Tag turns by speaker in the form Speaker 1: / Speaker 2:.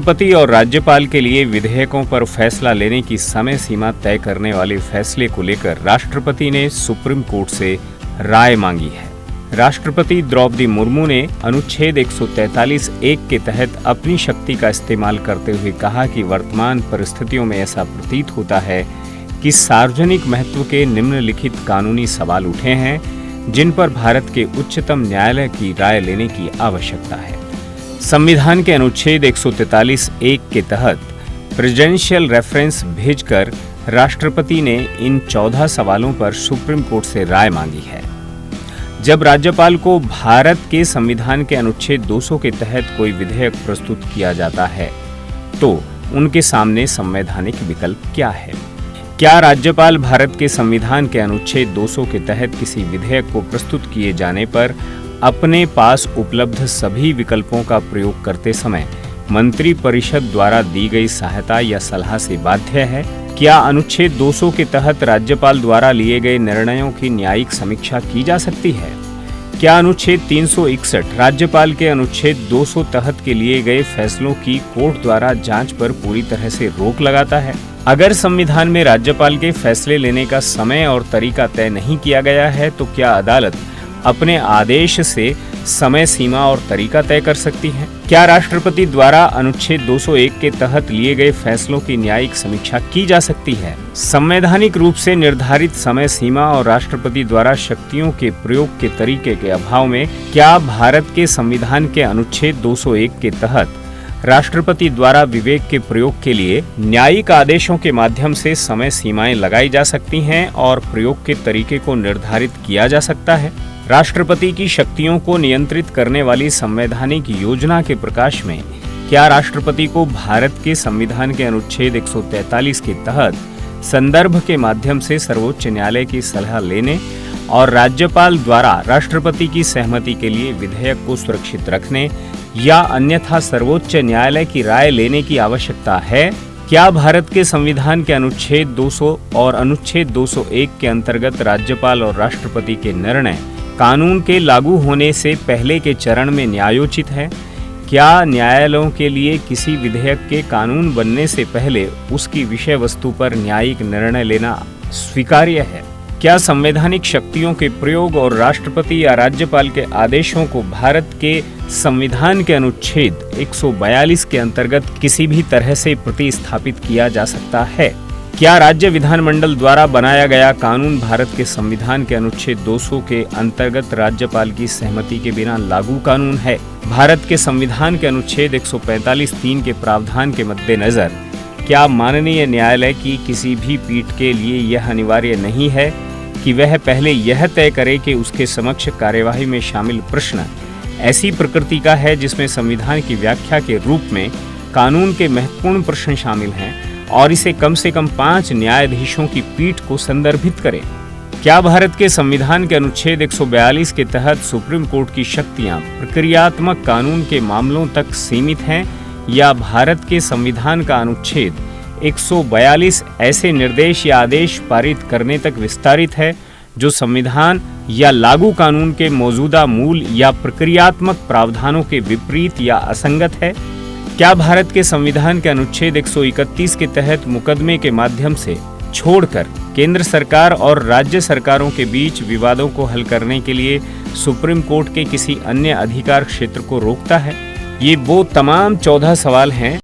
Speaker 1: राष्ट्रपति और राज्यपाल के लिए विधेयकों पर फैसला लेने की समय सीमा तय करने वाले फैसले को लेकर राष्ट्रपति ने सुप्रीम कोर्ट से राय मांगी है। राष्ट्रपति द्रौपदी मुर्मू ने अनुच्छेद 143(1) के तहत अपनी शक्ति का इस्तेमाल करते हुए कहा कि वर्तमान परिस्थितियों में ऐसा प्रतीत होता है कि सार्वजनिक महत्व के निम्नलिखित कानूनी सवाल उठे हैं जिन पर भारत के उच्चतम न्यायालय की राय लेने की आवश्यकता है। संविधान के अनुच्छेद 143(1) के तहत प्रेसिडेंशियल रेफरेंस भेजकर राष्ट्रपति ने इन 14 सवालों पर सुप्रीम कोर्ट से राय मांगी है। जब राज्यपाल को भारत के संविधान के अनुच्छेद 200 के तहत कोई विधेयक प्रस्तुत किया जाता है तो उनके सामने संवैधानिक विकल्प क्या है? क्या राज्यपाल भारत के संविधान के अनुच्छेद 200 के तहत किसी विधेयक को प्रस्तुत किए जाने पर अपने पास उपलब्ध सभी विकल्पों का प्रयोग करते समय मंत्रिपरिषद द्वारा दी गई सहायता या सलाह से बाध्य है? क्या अनुच्छेद 200 के तहत राज्यपाल द्वारा लिए गए निर्णयों की न्यायिक समीक्षा की जा सकती है? क्या अनुच्छेद 361 राज्यपाल के अनुच्छेद 200 तहत के लिए गए फैसलों की कोर्ट द्वारा जांच पर पूरी तरह से रोक लगाता है? अगर संविधान में राज्यपाल के फैसले लेने का समय और तरीका तय नहीं किया गया है तो क्या अदालत अपने आदेश से समय सीमा और तरीका तय कर सकती है? क्या राष्ट्रपति द्वारा अनुच्छेद 201 के तहत लिए गए फैसलों की न्यायिक समीक्षा की जा सकती है? संवैधानिक रूप से निर्धारित समय सीमा और राष्ट्रपति द्वारा शक्तियों के प्रयोग के तरीके के अभाव में क्या भारत के संविधान के अनुच्छेद 201 के तहत राष्ट्रपति द्वारा विवेक के प्रयोग के लिए न्यायिक आदेशों के माध्यम से समय सीमाएं लगाई जा सकती हैं और प्रयोग के तरीके को निर्धारित किया जा सकता है? राष्ट्रपति की शक्तियों को नियंत्रित करने वाली संवैधानिक योजना के प्रकाश में क्या राष्ट्रपति को भारत के संविधान के अनुच्छेद 143 के तहत संदर्भ के माध्यम से सर्वोच्च न्यायालय की सलाह लेने और राज्यपाल द्वारा राष्ट्रपति की सहमति के लिए विधेयक को सुरक्षित रखने या अन्यथा सर्वोच्च न्यायालय की राय लेने की आवश्यकता है? क्या भारत के संविधान के अनुच्छेद 200 और अनुच्छेद 201 के अंतर्गत राज्यपाल और राष्ट्रपति के निर्णय कानून के लागू होने से पहले के चरण में न्यायोचित है? क्या न्यायालयों के लिए किसी विधेयक के कानून बनने से पहले उसकी विषय वस्तु पर न्यायिक निर्णय लेना स्वीकार्य है? क्या संवैधानिक शक्तियों के प्रयोग और राष्ट्रपति या राज्यपाल के आदेशों को भारत के संविधान के अनुच्छेद 142 के अंतर्गत किसी भी तरह से प्रतिस्थापित किया जा सकता है? क्या राज्य विधानमंडल द्वारा बनाया गया कानून भारत के संविधान के अनुच्छेद 200 के अंतर्गत राज्यपाल की सहमति के बिना लागू कानून है? भारत के संविधान के अनुच्छेद 145(3) के प्रावधान के मद्देनजर क्या माननीय न्यायालय की किसी भी पीठ के लिए यह अनिवार्य नहीं है कि वह पहले यह तय करे कि उसके समक्ष कार्यवाही में शामिल प्रश्न ऐसी प्रकृति का है जिसमें संविधान की व्याख्या के रूप में कानून के महत्वपूर्ण प्रश्न शामिल हैं और इसे कम से कम 5 न्यायाधीशों की पीठ को संदर्भित करें? क्या भारत के संविधान के अनुच्छेद 142 के तहत सुप्रीम कोर्ट की शक्तियां प्रक्रियात्मक कानून के मामलों तक सीमित हैं या भारत के संविधान का अनुच्छेद 142 ऐसे निर्देश या आदेश पारित करने तक विस्तारित है जो संविधान या लागू कानून के मौजूदा मूल या प्रक्रियात्मक प्रावधानों के विपरीत या असंगत है? क्या भारत के संविधान के अनुच्छेद 131 के तहत मुकदमे के माध्यम से छोड़कर केंद्र सरकार और राज्य सरकारों के बीच विवादों को हल करने के लिए सुप्रीम कोर्ट के किसी अन्य अधिकार क्षेत्र को रोकता है? ये वो तमाम 14 सवाल हैं